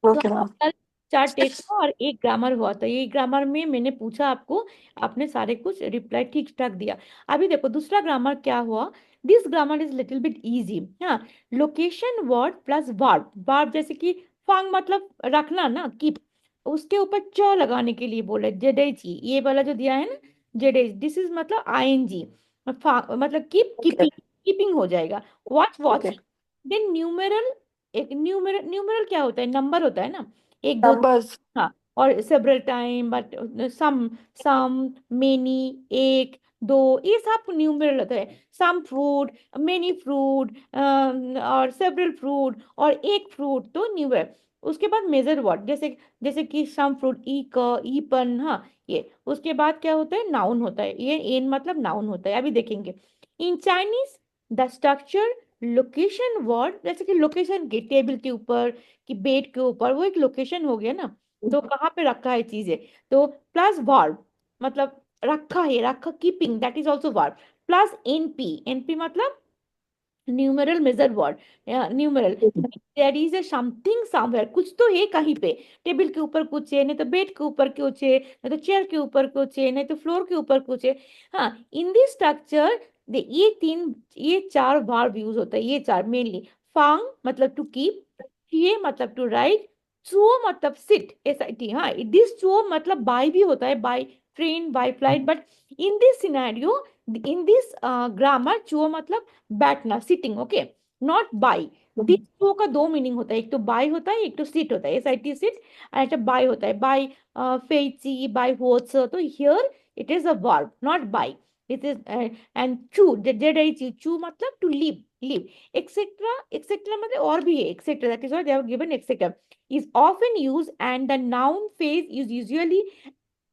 तो okay ma'am. कल 4 test था और एक ग्रामर हुआ था। ये ग्रामर में मैंने पूछा आपको, आपने सारे कुछ रिप्लाई ठीक ठाक दिया। अभी देखो दूसरा ग्रामर क्या हुआ। This grammar is little bit easy. हाँ, location word plus verb. Verb जैसे कि फांग मतलब रखना ना, कीप, उसके ऊपर च लगाने के लिए बोले जेडेजी, ये वाला जो दिया है ना, जेडेज, दिस इज मतलब आईएनजी, मतलब कीप, ओके। कीपिंग, कीपिंग हो जाएगा। Watch okay. Watching. Then numeral, एक न्यूमेरल, न्यूमेरल क्या होता है, नंबर होता है ना, एक दो, नंबर्स। हाँ, और several time, but some, many, एक, दो, ये सब न्यूमेरल होता है। सम फ्रूट, मेनी फ्रूट, और सेवरल फ्रूट, और एक फ्रूट तो न्यूमेरल। उसके बाद मेजर वर्ड, जैसे जैसे कि सम फ्रूट, ई क, ई पन, हाँ, ये। उसके बाद क्या होता है, नाउन होता है, ये एन मतलब नाउन होता है, अभी देखेंगे। In Chinese the structure location word, जैसे कि लोकेशन के टेबल के ऊपर, कि बेड के ऊपर, वो एक लोकेशन हो गया ना, तो कहाँ पे रखा है चीजें, तो प्लस वर्ब, मतलब रखा है, रखा, keeping, that is also verb, plus NP, NP मतलब numeral measure word, numeral. There is a something somewhere, कुछ तो है कहीं पे, टेबल के ऊपर कुछ है, नहीं तो बेड के ऊपर कुछ है, नहीं तो चेयर के ऊपर कुछ है, नहीं तो फ्लोर के ऊपर कुछ है। हाँ, इन दिस स्ट्रक्चर ये तीन, ये चार वर्ब यूज होता है, ये चार मेनली। फांग मतलब टू कीप, ये मतलब टू राइट, चुओ मतलब सिट, एस आई टी, हाँ, दिस चुओ मतलब बाय भी होता है, by train, by flight, but in this scenario, in this grammar, चुओ मतलब बैठना, sitting, okay, not by. This two का दो मीनिंग होता है, एक तो बाई होता है, एक तो सीट होता है, एस आई टी सीट, और एक बाई होता है, बाई फेची, बाई होट्स, तो here it is a verb, not बाई, इट इज। एंड चू, जेड आई ची, चू मतलब to live, live, etcetera, etcetera मतलब और भी है, etcetera, that is why they have given etcetera, is often used, and the noun phrase is usually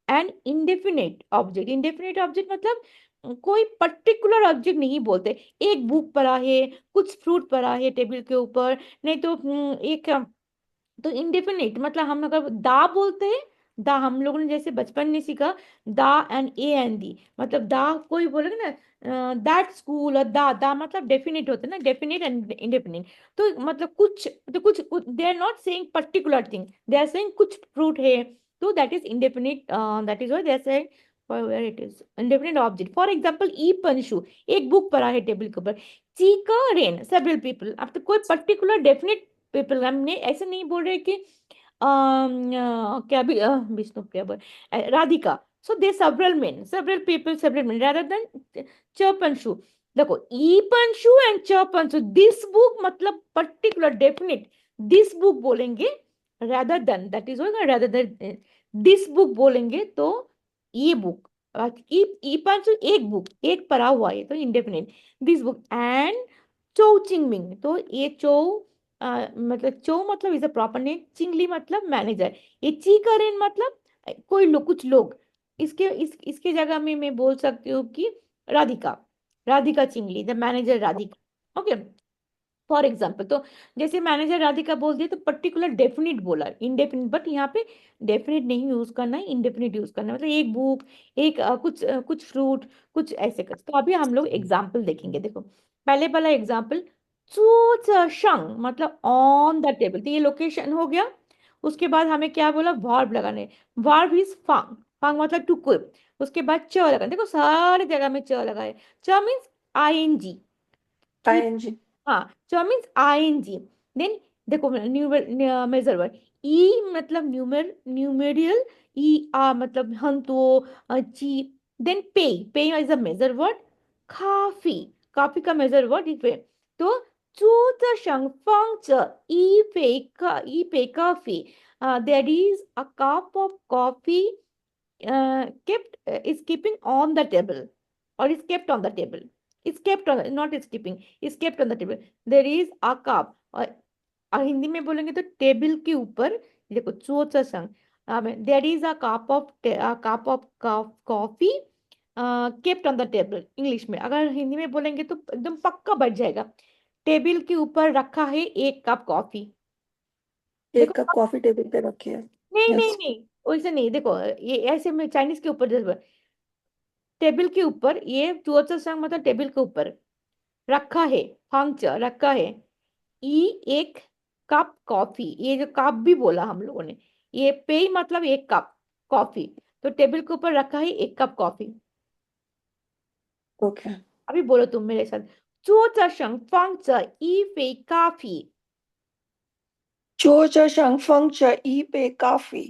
an indefinite object. Indefinite object मतलब कोई पर्टिकुलर ऑब्जेक्ट नहीं बोलते, एक बुक पड़ा है, कुछ फ्रूट पड़ा है टेबल के ऊपर, नहीं तो एक तो इंडेफिनिट मतलब हम अगर दा बोलते हैं, दा हम लोगों ने जैसे बचपन में सीखा, दा एंड ए एंड दी, मतलब दा कोई बोलेगा ना, दैट स्कूल, और दा, दा मतलब डेफिनेट होता है ना, डेफिनेट एंड इंडेफिनिट। तो मतलब कुछ, तो कुछ, they are not saying particular thing, they are saying कुछ फ्रूट है, तो that is indefinite, that is why they are saying where it is indefinite object. For example, ई पंशु, एक बुक पढ़ा है टेबल के ऊपर। चीका रेन, सेवरल पीपल, अब तो कोई पर्टिकुलर डेफिनेट पीपल, हमने ऐसे नहीं बोल रहे कि क्या भी विष्णुप्रिया बोल, Radhika, so they several men, several people, several men, rather than चपंशु। देखो, ई पंशु एंड चपंशु, दिस बुक मतलब पर्टिकुलर डेफिनेट, दिस बुक बोलेंगे, रादर देन, दैट इज होगा, रादर देन दिस बुक बोलेंगे तो ये बुक, ई ई पंशु एक बुक, एक पढ़ा हुआ है तो इंडेफिनिट, दिस बुक एंड चौ चिंगमिंग, तो ये चौ, मतलब चो मतलब इज अ प्रॉपर नेम, चिंगली मतलब मैनेजर, ये ची करेन मतलब कोई लोग, कुछ लोग, इसके इसके जगह में मैं बोल सकती हूँ कि राधिका, राधिका चिंगली, the manager Radhika, okay, for example. तो जैसे मैनेजर राधिका बोल दिया तो पर्टिकुलर डेफिनिट बोला, इनडेफिनिट, बट यहाँ पे डेफिनिट नहीं यूज करना है, इंडेफिनिट यूज करना है, मतलब एक बुक, एक कुछ फ्रूट, कुछ ऐसे कर। तो अभी हम लोग एग्जाम्पल देखेंगे, देखो पहले वाला एग्जाम्पल, शंग मतलब ऑन द टेबल, तो ये लोकेशन हो गया। उसके बाद हमें क्या बोला, वर्ब लगाने, वर्ब इज फांग, फांग मतलब टू क्विप। उसके बाद च लगाना, देखो सारे जगह में च लगा है, च means I N G, ING. हाँ, so means ing, then देखो मेजर वर्ड, ई मतलब न्यूमेरियल, ई आ मतलब हंतो, ची, देन पे, पे इज अ मेजर वर्ड, काफी, काफी का मेजर वर्ड इस पे, तो चू च शंग फंग च, ई पे का, ई पे काफी, there is a cup of coffee kept is keeping on the table, or is kept on the table, is kept on, not is keeping, is kept on the table, there is a cup, और हिंदी में बोलेंगे तो table के ऊपर, देखो चोचा संग, there is a cup of coffee kept on the table, English में अगर हिंदी में बोलेंगे तो एकदम पक्का बैठ जाएगा, टेबल के ऊपर रखा है एक कप कॉफी। एक कप देखो, कॉफी टेबल पे रखी है। नहीं नहीं यस। नहीं, वैसे नहीं, देखो ये ऐसे में चाइनीज के ऊपर, टेबल के ऊपर, ये चुअत्सा संग मतलब टेबल के ऊपर रखा है, फंक्चर रखा है, ई एक कप कॉफी, ये जो कप भी बोला हम लोगों ने, ये पे मतलब एक कप कॉफी, तो टेबल के ऊपर रखा है एक कप कॉफी। ओके। अभी बोलो तुम मेरे साथ, 桌子上放着一杯咖啡。桌子上放着一杯咖啡。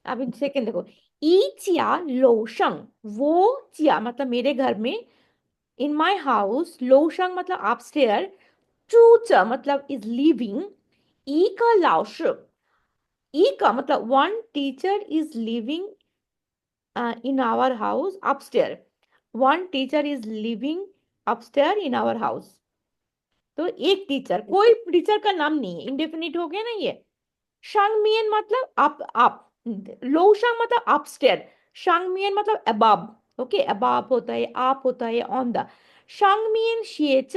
अभी सेकंड देखो, ई चिया लोशंग, वो चिया मतलब मेरे घर में, इन माय हाउस, लोशंग मतलब अपस्टेयर, चूचा मतलब इज लिविंग, ई का लाउश, ई का मतलब one teacher is living in our house upstair, one teacher is living upstair in our house. तो एक टीचर, कोई टीचर का नाम नहीं है, इंडेफिनिट हो गया ना ये। शांगमियन मतलब आप, लोशंग मतलब अपस्टेयर, शांगमियन मतलब अबव, ओके, अबव होता है, आप होता है, ऑन द। शांगमियन शिएच,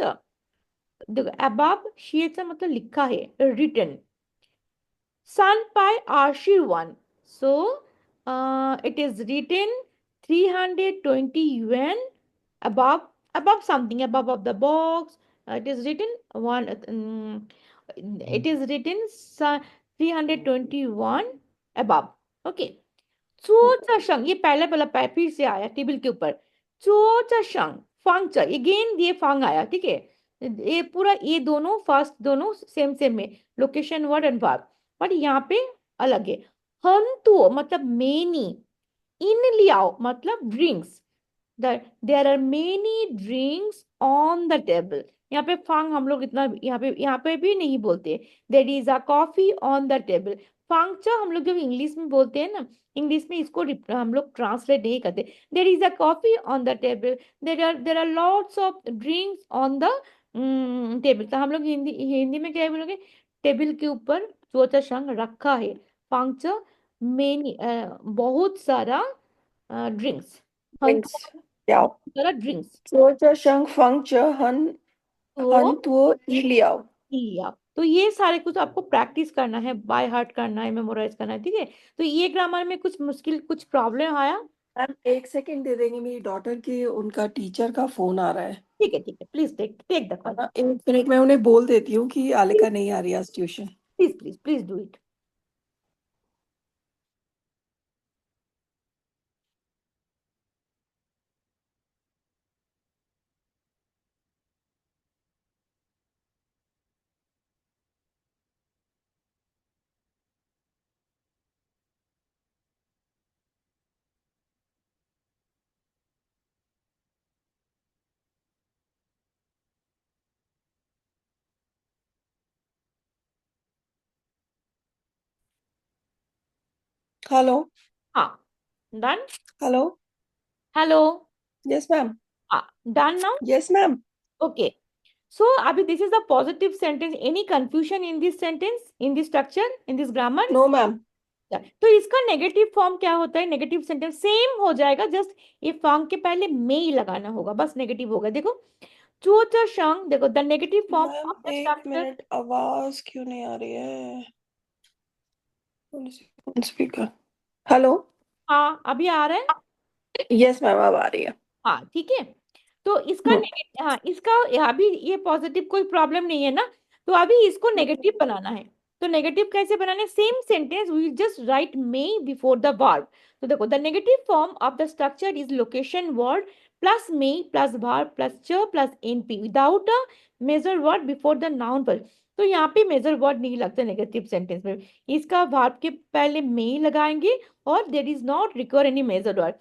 देखो अबव शिएच मतलब लिखा है, written. Sanpai Ashirwan. So it is written 320 yuan above something, above of the box. It is written one. It is written 321 above. Okay. चोचाशंग, ये पहला पहला फिर से आया टेबल के ऊपर। चोचाशंग फंग, अगेन ये फंग आया, ठीक है। ये पूरा, ये दोनों फर्स्ट दोनों सेम सेम में, location word and verb, but यहाँ पे अलग है। हंतु मतलब मेनी, इन लियाओ मतलब drinks, there are many drinks on the table. यहाँ पे फांग हम लोग इतना यहाँ पे भी नहीं बोलते। There is a coffee on the table, फांगचा हम लोग जब इंग्लिश में बोलते हैं ना, इंग्लिश में इसको हम लोग ट्रांसलेट नहीं करते। There is a coffee on the table, there are lots of drinks on the table. तो हम लोग हिंदी हिंदी में क्या बोलोगे, टेबल के ऊपर चोचा शंग रखा है, फांगचा मेनी बहुत सारा ड्रिंक्स, ड्रिंक्स क्या? ड्रिंक्स 桌子上放着很तो多饮料。लिया। तो ये सारे कुछ आपको प्रैक्टिस करना है, बाय हार्ट करना है, मेमोराइज करना है, ठीक है। तो ये ग्रामर में कुछ मुश्किल, कुछ प्रॉब्लम आया? मैम एक सेकंड दे देंगे, मेरी डॉटर के उनका टीचर का फोन आ रहा है। ठीक है, please take take the call. एक मिनट में उन्हें बोल देती हूँ कि आलिका नहीं आ रही आज tuition. Please please please do it. Hello. हाँ, done. Hello. Hello. Yes ma'am. हाँ, done now. Yes ma'am. Okay, so abhi, this is a positive sentence. Any confusion in this sentence, in this structure, in this grammar? No ma'am. तो इसका negative form क्या होता है, negative sentence same हो जाएगा, just ये form के पहले में ही लगाना होगा, बस नेगेटिव होगा। देखो चूचा शंग, देखो the negative form ma'am of the एक स्ट्रक्चर। मिनट, आवाज क्यों नहीं आ रही है? स्पीकर। हेलो। हाँ, अभी आ रहा है। यस मैम अब आ रही है। हाँ, ठीक है। तो इसका नेगेटिव, हाँ इसका, अभी ये पॉजिटिव कोई प्रॉब्लम नहीं है ना, तो अभी इसको नेगेटिव बनाना है। तो नेगेटिव कैसे बनाना है, same sentence we just write मे बिफोर द वर्ब। तो देखो, the negative form of the structure is location word plus मे प्लस वर्ब प्लस च plus NP without a measure word before the noun पर। तो यहाँ पे मेजर वर्ड नहीं लगता नेगेटिव सेंटेंस में, इसका वर्ब के पहले मे लगाएंगे, और there is not require any measure word.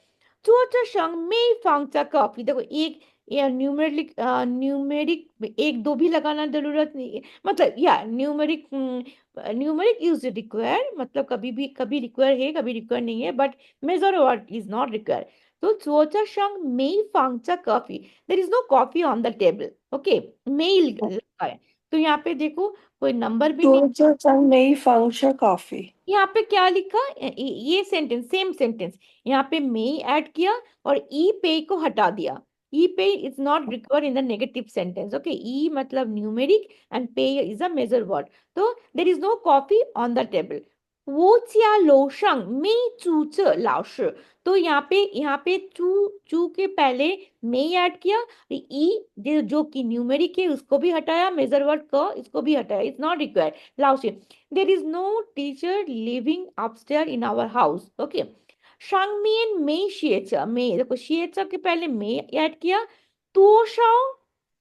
做这上每放着 देखो एक, या न्यूमेरिक न्यूमेरिक एक दो भी लगाना जरूरत नहीं है, मतलब या न्यूमेरिक न्यूमेरिक यूज रिक्वायर, मतलब कभी भी, कभी रिक्वायर है, कभी रिक्वायर नहीं है, but measure word is not require. तो 做这上没放着 there is no coffee on the table, okay, मेल लगा है। तो यहाँ पे देखो कोई नंबर भी नहीं, 桌子上没放着 कॉफी। यहाँ पे क्या लिखा, ये सेंटेंस सेम सेंटेंस, यहाँ पे मे ऐड किया और ई पे को हटा दिया। ई पे is not required in the negative sentence, okay, ई मतलब न्यूमेरिक एंड पे इज अ मेजर वर्ड। तो there is no coffee on the table, वो जिया लोशंग में चूच लाओश। तो यहाँ पे चू चू के पहले में ऐड किया, ई जो कि न्यूमेरिक है उसको भी हटाया, मेजर वर्ड क इसको भी हटाया, इट्स नॉट रिक्वायर्ड लाओश। There is no teacher living upstair in our house. Okay, शांगमियन में शिएचा, में देखो शिएचा के पहले में ऐड किया, तो शाओ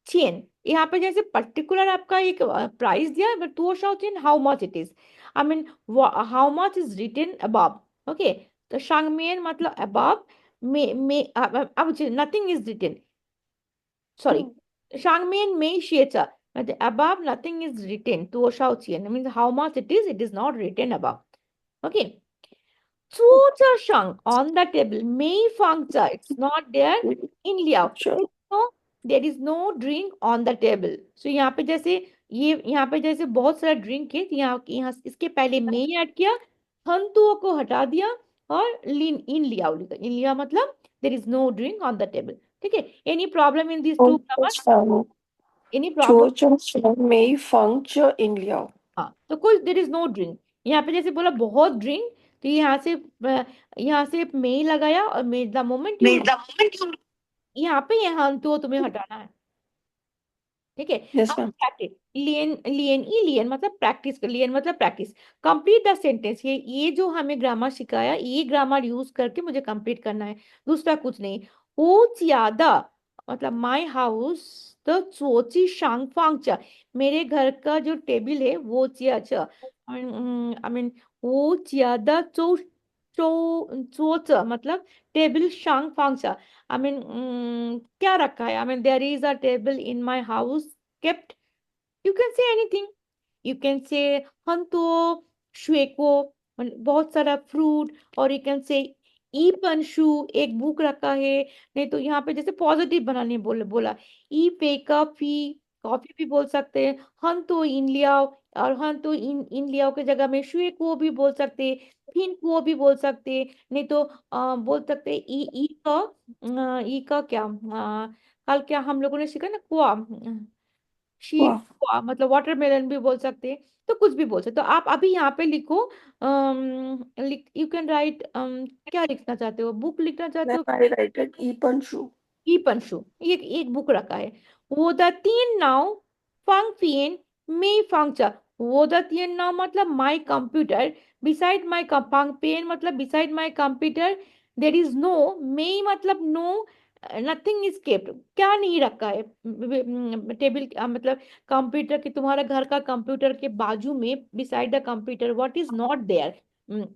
चेन। यहाँ पे जैसे पर्टिकुलर आपका एक प्राइस दिया, बट तो Shao chain how much it is, I mean how much is written above. Okay, तो शांगमेन मतलब above, में अब nothing is written, sorry, हम्म, शांगमेन में शेचा मतलब above nothing is written, तो शाओचियन means how much it is not written above. Okay, 坐着上 on the table, 没放在 it's not there, 饮料 अच्छा, no, there is no drink on the table. So यहाँ पे जैसे ये यहाँ पे जैसे बहुत सारा ड्रिंक है, तो यहाँ यहाँ इसके पहले में ऐड किया, हंतुओं को हटा दिया, और लीन इन लिया लिखा, इन लिया मतलब there is no drink on the table. ठीक है, any problem in this two grammar, अच्छा, एनी प्रॉब्लम? 坐着没放着饮料。हाँ, तो कुछ देर इज नो ड्रिंक, यहाँ पे जैसे बोला बहुत ड्रिंक, तो यहाँ से मे लगाया, और मे द मोमेंट यू, यहाँ पे यहाँ तो तुम्हें हटाना है। ठीक है, यस अब मैम। प्रैक्टिस, लियन लियन ई लियन मतलब प्रैक्टिस, लियन मतलब प्रैक्टिस। कंप्लीट द सेंटेंस, ये जो हमें ग्रामर सिखाया, ये ग्रामर यूज करके मुझे कंप्लीट करना है, दूसरा कुछ नहीं। हो ज्यादा मतलब माय हाउस द चोची शांग फांगचा, मेरे घर का जो टेबल है वो चिया, आई मीन वो ज्यादा चो चो चोच मतलब टेबल शांग फांगचा, आई मीन क्या रखा है, I mean there is a table in my house kept, you can say anything, you can say hanto shueko, बहुत सारा फ्रूट, और यू कैन से ई पंशु, एक बुक रखा है, नहीं तो यहाँ पे जैसे पॉजिटिव बनाने बोला ई पे कॉफी, कॉफी भी बोल सकते हैं, हन तो इन लियाओ, और हन तो इन लियाओ के जगह में शुए को भी बोल सकते, फिन को भी बोल सकते, नहीं तो बोल सकते ई का क्या कल क्या हम लोगों ने सीखा ना, कुआ, शीप, वाह। मतलब वाटरमेलन भी बोल सकते हैं, तो कुछ भी बोल सकते हो आप। अभी यहाँ पे लिखो, यू कैन राइट, क्या लिखना चाहते हो, बुक लिखना चाहते हो? मैम आई राइटेड ईपन शू। ई पंशु, ये एक बुक रखा है। वो द तीन नाउ फंग फियन मे फंक्चा, वो द तीन नाउ मतलब माय कंप्यूटर, बिसाइड माय फंग पेन मतलब beside my computer, there is no, मे मतलब नो, नथिंग इज केप्ट, क्या नहीं रखा है टेबल, मतलब कंप्यूटर के, तुम्हारा घर का कंप्यूटर के बाजू में, beside the computer what is not there,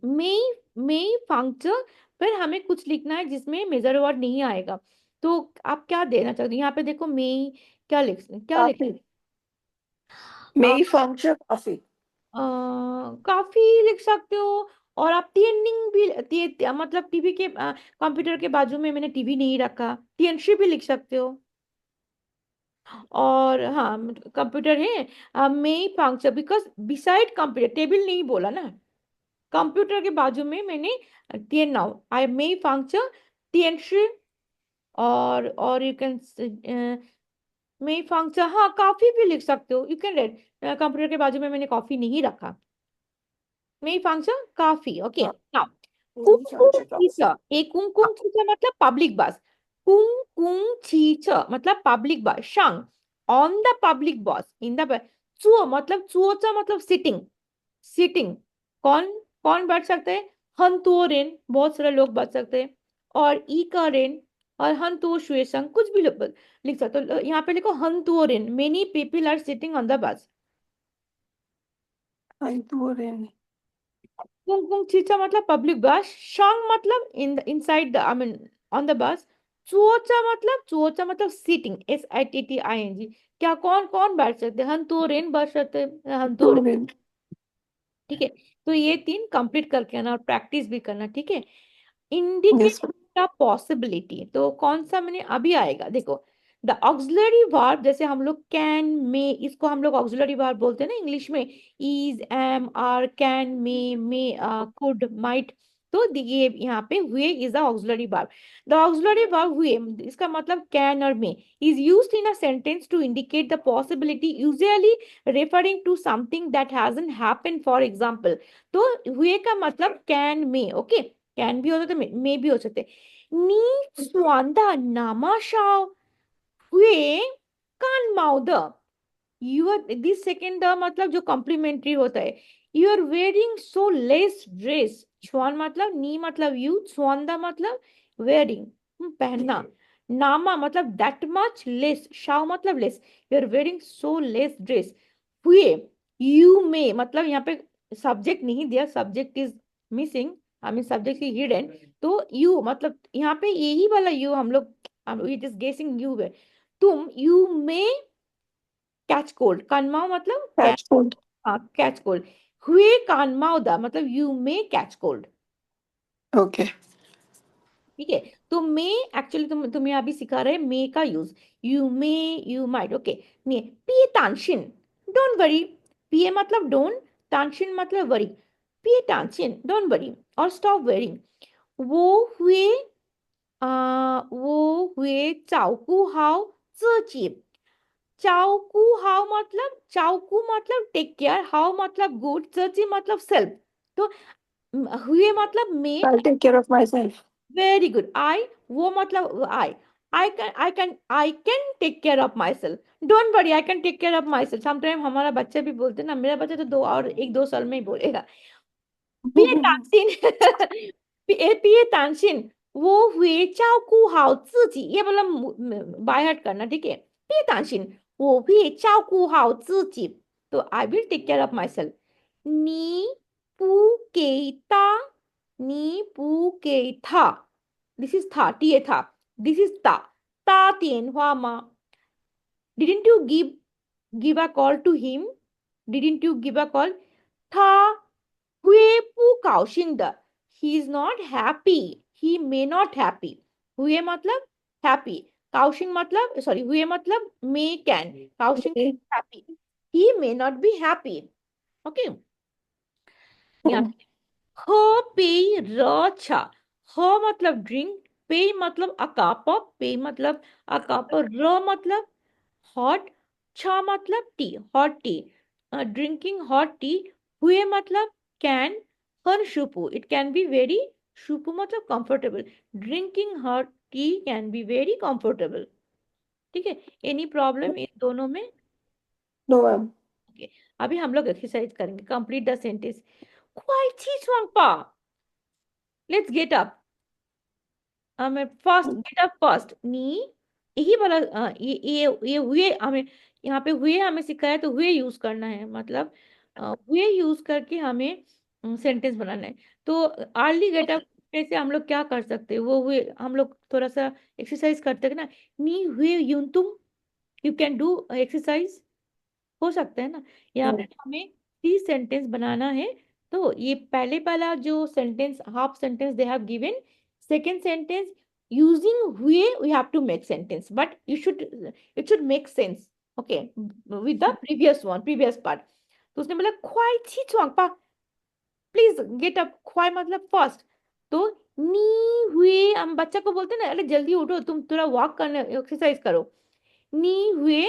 मे मे फंक्चर, फिर हमें कुछ लिखना है जिसमें मेजर वर्ड नहीं आएगा। तो आप क्या देना चाहते हो यहाँ पे, देखो मैं क्या लिख, काफी। अ, मेई फंक्शन काफी। अ, काफी लिख सकते हो, और आप टीएनिंग भी मतलब टीवी के कंप्यूटर के बाजू में मैंने टीवी नहीं रखा, टीएनसी भी लिख सकते हो। और हाँ, कंप्यूटर है, मैं function because beside computer, table नहीं बोला ना, कंप्यूटर के बाजू में मैंने TN now I may function TNC, और यू कैन में फंक्शन, हाँ काफी भी लिख सकते हो, यू कैन रेड, कंप्यूटर के बाजू में मैंने कॉफी नहीं रखा, में फंक्शन काफी। ओके, हाँ, नाउ मेई कुंकुम फंक्शन काफी। चीचा, एक कुंकुम चीचा मतलब पब्लिक बस, कुंकुम चीचा मतलब public bus, शंग on the public बस इन द, चुओ मतलब चुओचा मतलब सिटिंग, सिटिंग, कौन कौन बैठ सकते हैं, हंतुओ रेन, बहुत सारे लोग बैठ सकते हैं, और ई का रेन, और हंतुओ शुएशंग, कुछ भी लिख सकते हो, यहाँ पे लिखो हंतुओ रेन, many people are sitting on the bus. आई तू रेन। कुंकुम चीचा मतलब पब्लिक बस, शंग मतलब inside the, I mean on the bus, चुओचा मतलब सीटिंग, SITTING, क्या कौन कौन बैठ सकते हैं, हंतुओ रेन बैठ सकते हैं, हंतुओ, तू रेन। ठीक है। तो ये तीन कंप्लीट करके आना, और प्रैक्टिस भी करना, ठीक है। इंडिकेट यस द पॉसिबिलिटी, तो कौन सा मैंने अभी आएगा देखो, द ऑक्सिलरी वर्ब, जैसे हम लोग कैन मे, इसको हम लोग ऑक्सिलरी वर्ब बोलते हैं ना इंग्लिश में, is, am, are, can, may could, might, तो ये यहाँ पे हुए is the auxiliary verb. The auxiliary verb हुए, इसका मतलब कैन और may, is used in a sentence to indicate the possibility, usually referring to something that hasn't happened. For example, तो हुए का मतलब कैन मे, ओके, कैन भी हो सकते, मे भी हो सकते। नी स्वांदा नामा शाओ हुए कान माउद, you are this second the मतलब जो कॉम्प्लीमेंट्री होता है, you are wearing so less dress. छुआन मतलब नी मतलब यू, छुआंदा मतलब वेयरिंग, पहनना। नामा मतलब दैट मच, लेस, शाव मतलब less, you are wearing so less dress. हुए, यू मे मतलब यहाँ पे सब्जेक्ट नहीं दिया, सब्जेक्ट इज मिसिंग, हमें सब्जेक्ट इज हिडन, तो यू मतलब यहाँ पे यही वाला यू हम लोग इट इज गेसिंग यू है। तुम यू मे कैच कोल्ड, कानमाओ मतलब कैच, कैच फूड। हाँ कैच कोल्ड। हुए कानमाओ दा मतलब you may catch cold. Okay. ठीक है, तो मे एक्चुअली तुम्हें अभी सिखा रहे हैं मे का use, you may, you might, okay. नहीं, पिए तानशिन, डोंट वरी, पिए मतलब डोंट, तानशिन मतलब वरी, पिए तानशिन डोंट वरी और स्टॉप वेरिंग। वो हुए वो हुए चाओकू हाओ जी, चाओकू हाउ मतलब, चाओकू मतलब टेक केयर, हाउ मतलब गुड, सची मतलब सेल्फ। तो हुए मतलब may, I take care of my self. Very good. I, वो मतलब I can take care of my self, don't worry I can take care of my self. Sometime हमारा बच्चा भी बोलते हैं ना, मेरा बच्चा तो दो और एक दो साल में ही बोलेगा। पिए तानसिन पिए तानसिन वो हुए चाओ कू हाओ जी, ये मतलब बाय हार्ट करना, ठीक है। पिए तानसिन वो भी चाओ कू हाओ जी, तो I will take care of my self. नी पू के ता, नी पू के था, दिस इज था, टी ए था, दिस इज ता, ता तियन हुआ मा, didn't you give a call to him, didn't you give a call, था हुए पू काउशिंग द, he is not happy, he may not happy। हुए मतलब happy, काउशिंग मतलब सॉरी, हुए मतलब may can, काउशिंग happy, he may not be happy, okay। यहाँ पे ह पे र छ, ह मतलब ड्रिंक, पे मतलब अ कप ऑफ, पे मतलब अ कप, र मतलब हॉट, छ मतलब tea, hot tea, drinking hot tea. हुए मतलब कैन, हर शुपू इट कैन बी वेरी, शुपू मतलब comfortable, drinking hot tea can be very comfortable. ठीक है, एनी प्रॉब्लम इन दोनों में? No ma'am. ओके, अभी हम लोग एक्सरसाइज करेंगे, कंप्लीट द सेंटेंस। क्वाई छी स्वांगपा, लेट्स गेट अप, हमें फर्स्ट गेट अप फर्स्ट नी, यही वाला ये हुए हमें, यहाँ पे हुए हमें सिखाया, तो हुए यूज करना है, मतलब हुए यूज करके हमें सेंटेंस बनाना है। तो अर्ली गेट अप से हम लोग क्या कर सकते हैं, वो हुए हम लोग थोड़ा सा एक्सरसाइज करते हैं ना, नी हुए यूं तुम, यू कैन डू एक्सरसाइज, हो सकता है ना। यहाँ पे हमें 3 सेंटेंस बनाना है, तो ये पहले वाला जो sentence, half sentence they have given, second sentence using हुए we have to make sentence, but you should, it should make sense, okay, with the previous one, previous part. तो उसने बोला ख्वाई छी चुआंगपा, प्लीज गेट अप, ख्वाई मतलब first, तो नी हुए, हम बच्चा को बोलते हैं ना, अरे जल्दी उठो, तुम थोड़ा वॉक करने, एक्सरसाइज करो, नी हुए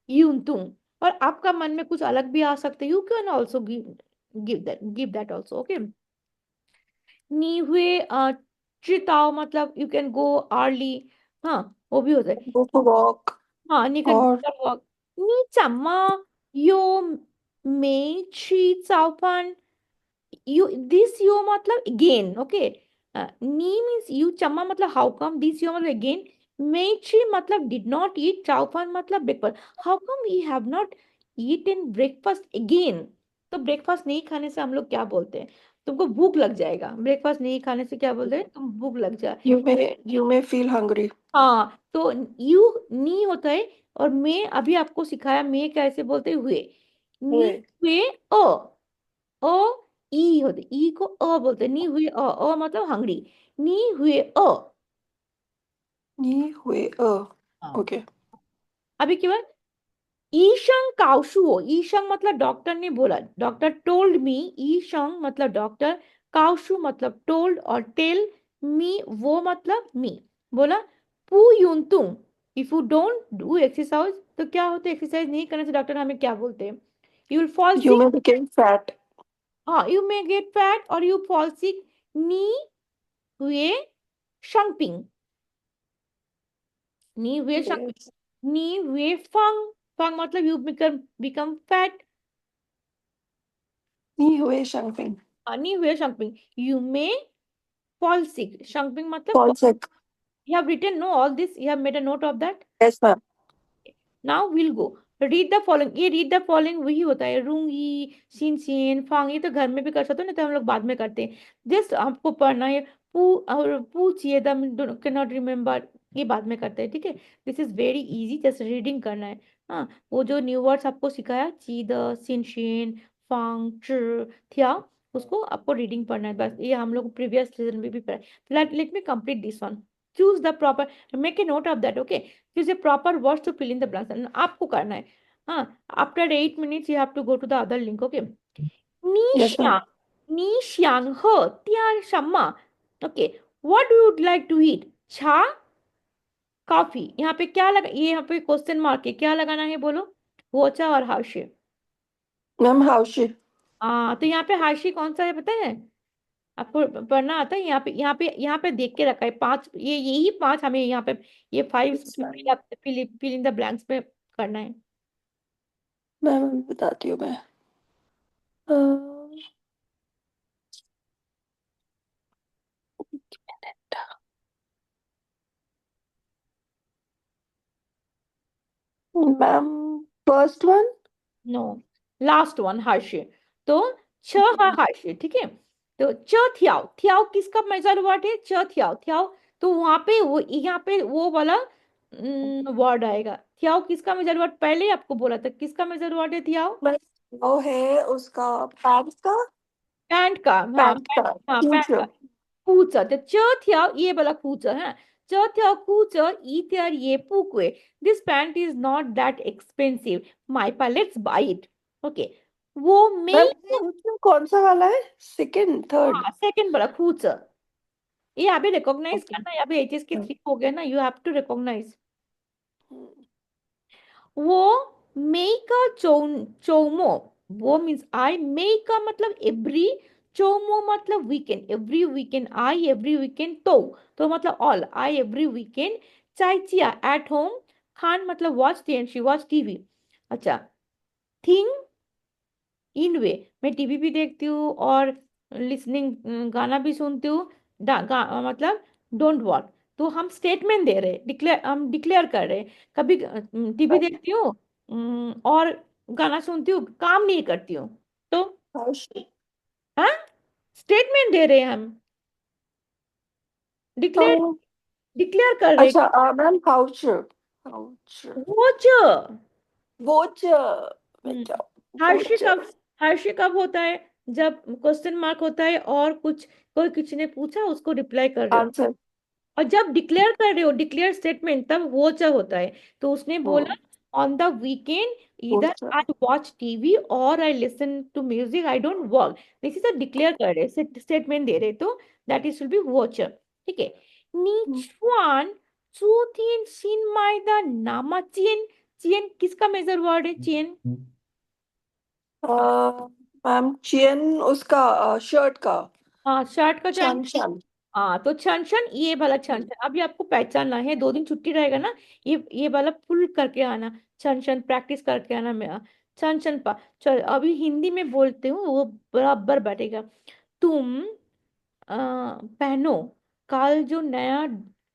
यूं तुम। और आपका मन में कुछ अलग भी आ सकते, you can also give that also, okay. नी हुए चिताओ मतलब यू कैन गो अर्ली, हाँ वो भी होता है। Go to walk. हाँ, नी कैन और वॉक। नी चम्मा यो मे छी चाओपान, you this you मतलब again, okay, knee means you, चम्मा मतलब how come, this you मतलब again, मेची मतलब did not eat, चाउफान मतलब breakfast, how come we have not eaten breakfast again। तो ब्रेकफास्ट नहीं खाने से हम लोग क्या बोलते हैं, तुमको भूख लग जाएगा, ब्रेकफास्ट नहीं खाने से क्या बोलते हैं, तुम भूख लग जाए। You may feel hungry. हाँ, तो यू नी होता है, और मैं अभी आपको सिखाया मैं कैसे बोलते हुए, नी हुए। हुए अ, अ ई होते, ई को अ बोलते, नी हुए अ मतलब हंगरी, नी हुए अ। नी हुए अ। हाँ, ओके। अभी क्या हुआ, ईशंग काउशुओ, ईशंग मतलब डॉक्टर ने बोला, डॉक्टर टोल्ड मी, ईशंग मतलब डॉक्टर, काउशु मतलब टोल्ड, और टेल मी वो मतलब मी, बोला पू युनतुंग, if you don't do exercise, तो क्या होता है, एक्सरसाइज नहीं करने से डॉक्टर हमें क्या बोलते हैं, you will fall You sick, may become fat. हाँ यू मे गेट फैट और यू फॉल सिक, नी हुए शंपिंग, नी हुए शंपिंग, Yes. नी हुए फंग, फंग मतलब यू बिकम फैट, Ni हुए शंपिंग. नी हुए शंपिंग, यू मे fall sick, शंपिंग मतलब Fall sick. you have written no all this, you have made a note of that. Yes, ma'am. Now will go, read the following, ये read the following वही होता है, रूंगी Shin Shin फांग, ये तो घर में भी कर सकते हो, नहीं तो हम लोग बाद में करते हैं, जस्ट आपको पढ़ना है, पू और पूछिए द कैन नॉट रिमेम्बर, ये बाद में करते हैं, ठीक है, this is very easy, just reading करना है। हाँ, वो जो न्यू वर्ड्स आपको सिखाया, ची द सिन शिन फांग थिया, उसको आपको रीडिंग पढ़ना है बस, ये हम लोग प्रीवियस सीजन में भी पढ़ा, let me complete this one, choose the proper, make a note of that, okay, use a proper words to fill in the blanks, and आपको करना है, हाँ, after 8 minutes you have to go to the other link, okay, 你 Yes, ma'am. 想你想喝点什么，okay, what do you like to eat, चा coffee, यहाँ पे क्या लगा, ये यहाँ पे क्वेश्चन मार्क है, क्या लगाना है बोलो, वोचा और हाशिए, Ma'am, हाउशी. तो यहाँ पे हाशिए कौन सा है पता है, आपको पढ़ना आता है, यहाँ पे देख के रखा है पांच, ये यही पांच हमें यहाँ पे, ये five Yes, ma'am. Fill in the blanks में करना है। मैम बताती हूँ मैं. Ma'am, first one. No, last one हाशिए, तो छ है हाशिए, ठीक है, तो च थियाओ, थियाओ किसका मेजर वर्ड है, च थियाओ, थियाओ, तो वहां पे वो, यहाँ पे वो वाला वर्ड आएगा, थियाओ किसका मेजर वर्ड, पहले ही आपको बोला था किसका मेजर वर्ड है थियाओ, वो है उसका पैंट का. पैंट का, हाँ पैंट पैंट, का हाँ पैंट का, फ्यूचर. कूचा, तो च थियाओ ये वाला कूचा है, च थियाओ कूचा ईथर ये पुकवे, this pant is not that expensive, माइपा लेट्स बाय इट, ओके, वो मैम, मेक, फ्यूचर कौन सा वाला है? Second, third? हाँ सेकंड वाला कूचा, ये अभी रिकॉग्नाइज करना है, अभी एचएस के थ्री हो गया ना, यू हैव टू रिकॉग्नाइज, वो मेक अ चौमो, वो मीन्स आई, मेक का मतलब एवरी, चौमो मतलब weekend, every weekend I, every weekend तो मतलब ऑल, आई एवरी वीकेंड, चाइचिया एट होम, खान मतलब वॉच शी वॉच टीवी, अच्छा, थिंग इन वे, मैं टीवी भी देखती हूँ और लिसनिंग गाना भी सुनती हूँ, मतलब डोंट वॉट, तो हम स्टेटमेंट दे रहे, डिक्लेयर, हम डिक्लेयर कर रहे, कभी टीवी देखती हूँ और गाना सुनती हूँ, काम नहीं करती हूँ, तो हाउशी. हाँ, स्टेटमेंट दे रहे हैं हम, डिक्लेयर, डिक्लेयर कर रहे, अच्छा, मैम, हाउचर. हाउचर. वॉच, वोचर. बेटा. हर्षी वोचर. कब, हर्षी कब होता है, जब क्वेश्चन मार्क होता है और कुछ, कोई किसी ने पूछा उसको रिप्लाई कर रहे हो, आंसर. और जब डिक्लेयर कर रहे हो, डिक्लेयर स्टेटमेंट, तब वो क्या होता है, तो उसने बोला ऑन द वीकेंड इधर वोचर. आई वॉच टीवी और I listen to music, I don't work, this is a declare कर रहे, स्टेटमेंट दे रहे, तो दैट इज विल बी वॉचर, ठीक है, नीचुआन चूथिन सिन माई द नामा चेन, चेन किसका मेजर वर्ड है, चेन, मैम, चियन उसका शर्ट का. हाँ शर्ट का चैन, शन शन. हाँ तो छन छन, ये वाला छन छन अभी आपको पहचानना है, 2 दिन छुट्टी रहेगा ना, ये वाला फुल करके आना, छन छन प्रैक्टिस करके आना, मैं छन छन पा, चल अभी हिंदी में बोलते हूँ वो बराबर बैठेगा, तुम पहनो कल जो नया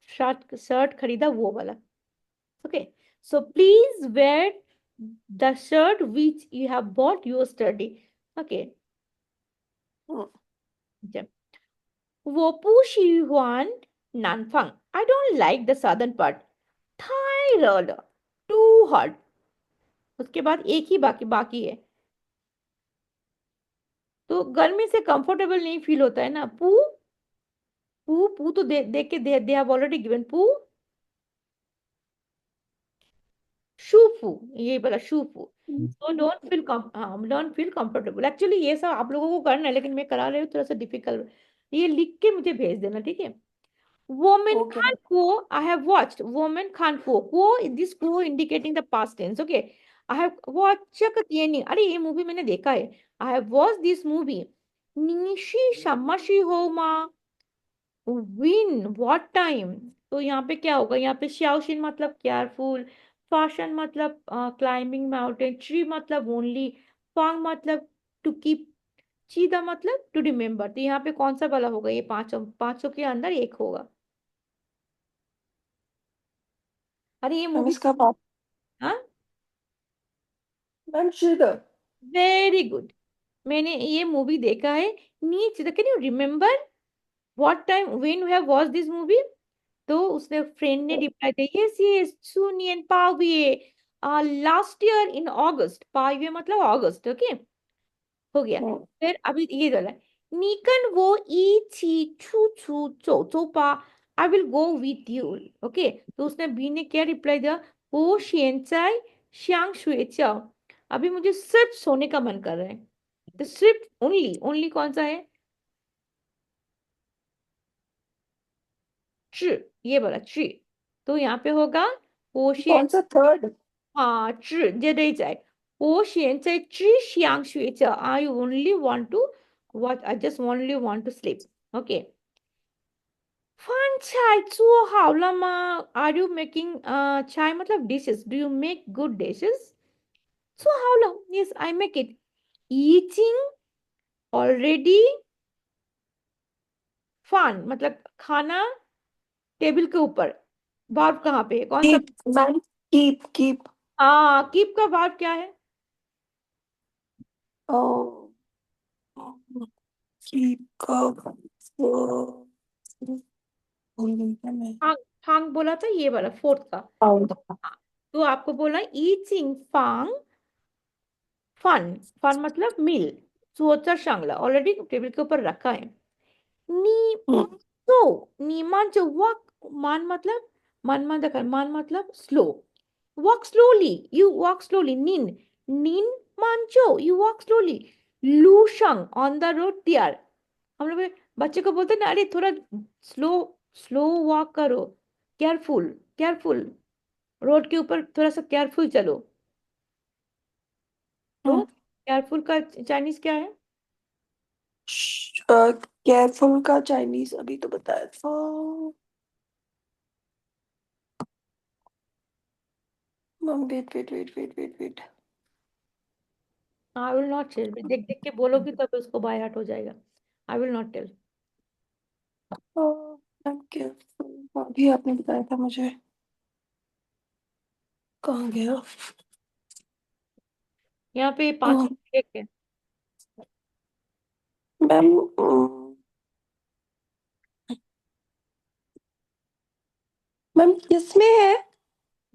शर्ट शर्ट खरीदा वो वाला, okay, so please wear the shirt which you have bought your study, okay, 我不喜欢南方 I don't like the southern part 太热了 too hot उसके बाद एक ही बाकी बाकी है तो गर्मी से कंफर्टेबल नहीं फील होता है ना पू पू पू तो देख के दे हैव ऑलरेडी गिवन पू शूफू, ये बोला शूफू। तो डोंट फील कंफर्टेबल। एक्चुअली ये सब आप लोगों को करना है, लेकिन मैं करा रही हूँ, थोड़ा सा डिफिकल्ट। ये लिख के मुझे भेज देना, ठीक है। Woman okay ma'am. can't go. I have watched. Woman can't go. Go, this go indicating the past tense. Okay. I have watched Chakatiyeni. अरे ये मूवी मैंने देखा है। I have watched this movie. Nishi Shamashi Homa. When? What time? तो यहाँ पे क्या होगा? यहाँ पे शाओशिन मतलब केयरफुल, फाशन मतलब क्लाइंबिंग माउंटेन, ट्री मतलब ओनली, फांग मतलब टू कीप, चीदा मतलब टू रिमेम्बर। तो यहाँ पे कौन सा वाला होगा? ये पांचों पांचों के अंदर एक होगा। अरे ये मैम मूवी, इसका बात। हाँ, मैम श्रीधर। Very good. मैंने ये मूवी देखा है। नीच, can you remember what time when you have watch this movie? तो उसने फ्रेंड ने रिप्लाई दिया, यस यस सुनियन पावे, लास्ट ईयर इन अगस्त। पावे मतलब अगस्त, ओके, हो गया। फिर अभी ये वाला, नीकन वो ई छी छू छू चो चो पा, I will go with you. Okay, तो उसने बी ने क्या रिप्लाई दिया? वो शेनचाई श्यांग शुए चाओ। अभी मुझे सिर्फ सोने का मन कर रहा है। तो सिर्फ ओनली, ओनली कौन सा है? च, ये बोला च। तो यहाँ पे होगा वो शेन, कौन सा थर्ड? हाँ च, जे रह जाए। वो शेन चाई च श्यांग शुए चाओ, I only want to watch, I just only want to sleep. Okay. 饭菜做好了吗？Are you making chai मतलब dishes? Do you make good dishes? 做好了 Yes, I make it. Eating already fun मतलब खाना टेबल के ऊपर। वर्ब कहाँ पे है? कौन सा? Keep ma'am. Keep keep. हाँ, कीप का वर्ब क्या है? ओ कीप कब भूल गई क्या मैं? फांग, फांग बोला था, ये वाला फोर्थ का। फाउंड। हाँ, तो आपको बोला ईचिंग फांग फन। फन मतलब मील। सोचा शांगला ऑलरेडी टेबल के ऊपर रखा है। नी, तो नीमांचो वॉक, मान मतलब मन मन देखा, मान मतलब slow. Walk slowly, you walk slowly. नीन, नीन मांचो, यू वॉक स्लोली। लूशंग ऑन द रोड दियर। हम लोग बच्चे को बोलते हैं ना, अरे थोड़ा स्लो, स्लो वॉक करो, केयरफुल, केयरफुल, रोड के ऊपर थोड़ा सा केयरफुल चलो। तो केयरफुल का चाइनीज क्या है? केयरफुल का चाइनीज अभी तो बताया था। Ma'am wait wait wait wait wait wait. I will not tell. देख देख के बोलोगी तब उसको बाय हार्ट हो जाएगा। I will not tell. Ma'am careful अभी आपने बताया था मुझे। कहाँ गया? यहाँ पे अ, पांच एक है। मैम मैम किसमें है?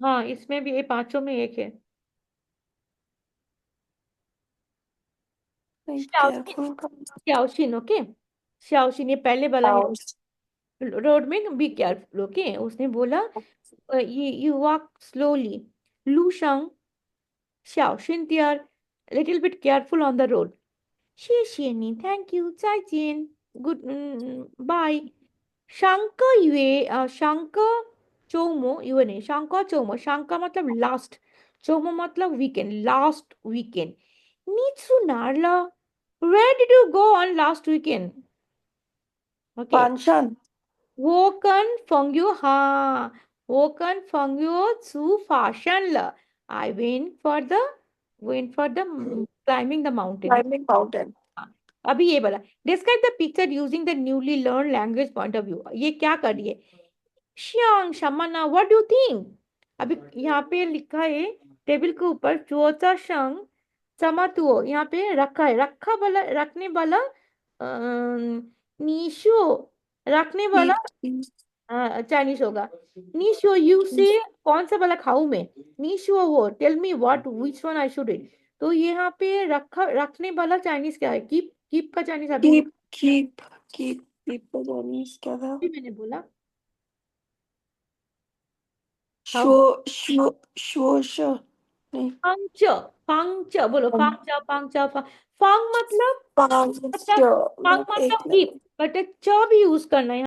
हाँ, इसमें भी ये पांचों में एक है। शाओशिन, केयरफुल का। शाओशिन, ओके। शाओशिन, ये पहले वाला है। House. रोड में बी केयरफुल, ओके। उसने बोला ये यू वॉक स्लोली, लूशंग शाओशिन दियर, little bit careful on the road. 谢谢你 thank you 再见 good bye. 上个月上个周末 नहीं, 上个周末 मतलब लास्ट, 周末 मतलब weekend, last weekend. 你去哪儿了 Where did you go on last weekend? Okay. पांचान। 我跟朋友，我跟朋友去爬山了。I went for the climbing the mountain. Climbing mountain. हाँ, अभी ये बोला, describe the picture using the newly learn language point of view. ये क्या कर रही है? श्यांग शमाना, व्हाट डू थिंक? अभी यहाँ पे लिखा है टेबल के ऊपर, चुओचा शंग समातुओ, यहाँ पे रखा है, रखा वाला, रखने वाला नीशो, रखने वाला कीप कीप। चाइनीज होगा। नीशो यू से कौन सा वाला खाऊं मैं? नीशो हो, tell me what which one I should eat. तो यहाँ पे रखा, रखने वाला चाइनीज क्या है? कीप का चाइनीज अभी कीप कीप कीप का चाइनीज क्या था? भी मैंने बोला। हाउ? शो शो शोश नहीं, फांगच, फांगच बोलो, फांगच फांगच फांग मतलब, पाँच मतलब फांग एक मतलब मिनट। ईट, बट च भी यूज करना है।